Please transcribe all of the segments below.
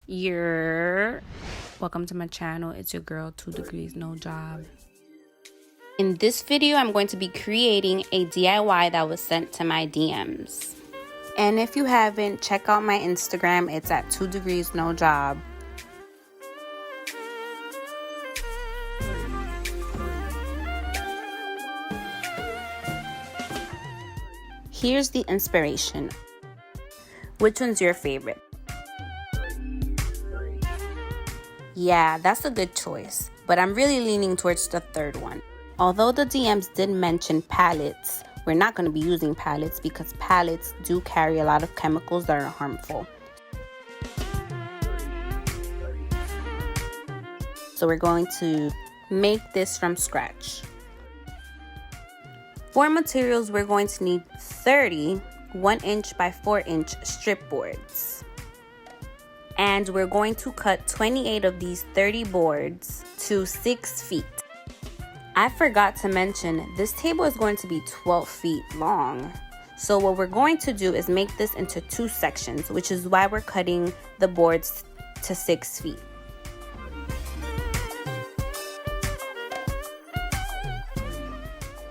Welcome to my channel. It's your girl 2 Degrees No Job. In this video, I'm going to be creating a DIY that was sent to my DMs. And if you haven't, check out my Instagram. It's at 2 Degrees No Job. Here's the inspiration. Which one's your favorite? Yeah, that's a good choice, but I'm really leaning towards the third one. Although the DMs did mention palettes, we're not going to be using palettes because palettes do carry a lot of chemicals that are harmful. So we're going to make this from scratch. For materials, we're going to need 30 1-inch by 4-inch strip boards. And we're going to cut 28 of these 30 boards to 6 feet. I forgot to mention, this table is going to be 12 feet long. So what we're going to do is make this into 2 sections, which is why we're cutting the boards to 6 feet.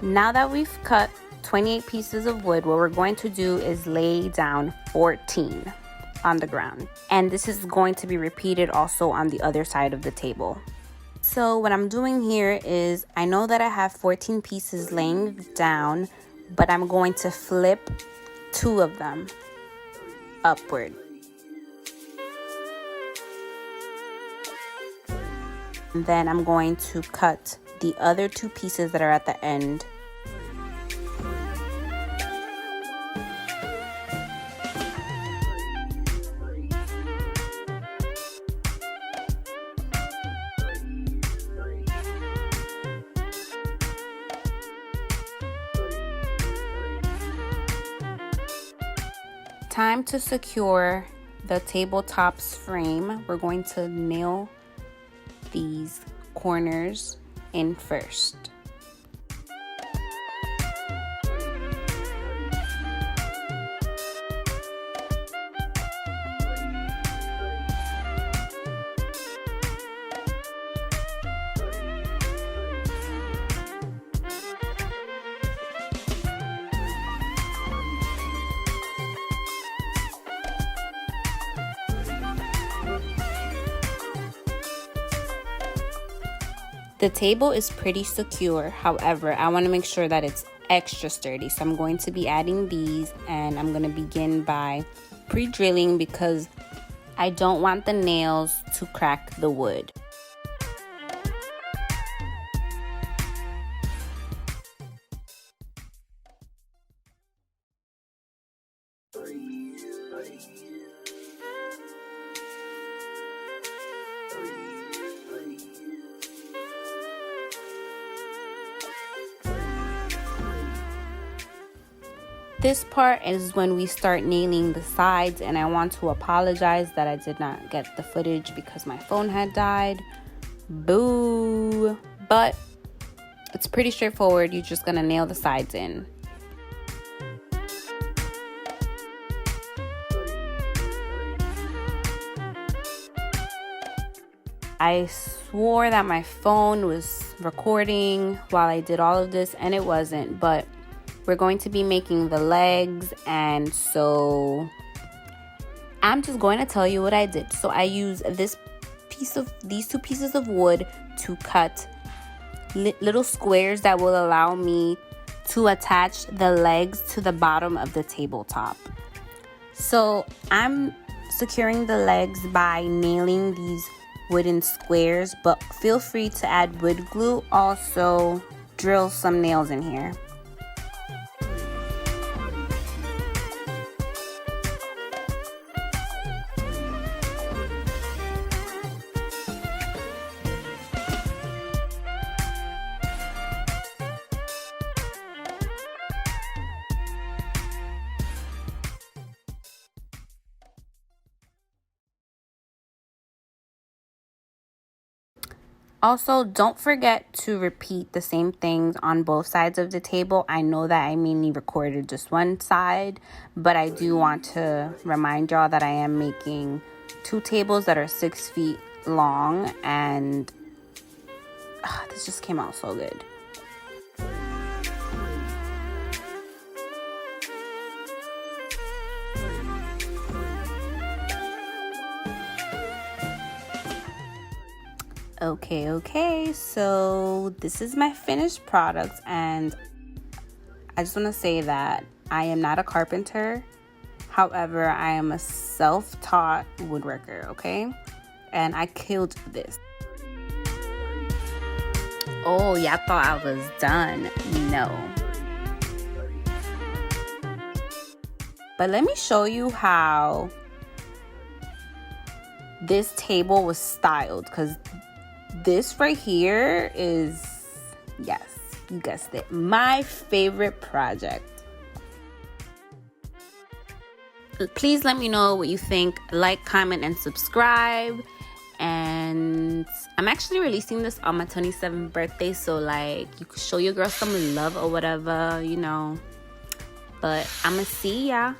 Now that we've cut 28 pieces of wood, what we're going to do is lay down 14 on the ground. And this is going to be repeated also on the other side of the table. So what I'm doing here is, I know that I have 14 pieces laying down, but I'm going to flip 2 of them upward. And then I'm going to cut the other 2 pieces that are at the end. Time to secure the tabletop's frame. We're going to nail these corners in first. The table is pretty secure, however, I want to make sure that it's extra sturdy. So I'm going to be adding these, and I'm going to begin by pre-drilling because I don't want the nails to crack the wood. This part is when we start nailing the sides, and I want to apologize that I did not get the footage because my phone had died. Boo! But it's pretty straightforward. You're just gonna nail the sides in. I swore that my phone was recording while I did all of this, and it wasn't, but we're going to be making the legs, and so I'm just going to tell you what I did. So I used these 2 pieces of wood to cut little squares that will allow me to attach the legs to the bottom of the tabletop. So I'm securing the legs by nailing these wooden squares, but feel free to add wood glue. Also drill some nails in here. Also, don't forget to repeat the same things on both sides of the table. I know that I mainly recorded just one side, but I do want to remind y'all that I am making 2 tables that are 6 feet long, and this just came out so good. Okay, so this is my finished product, and I just want to say that I am not a carpenter. However, I am a self-taught woodworker, okay? And I killed this. Oh, y'all thought I was done. No. But let me show you how this table was styled, because this right here is, yes, you guessed it, my favorite project. Please let me know what you think. Like, comment, and subscribe. And I'm actually releasing this on my 27th birthday, so like you could show your girl some love or whatever, you know. But I'ma see ya.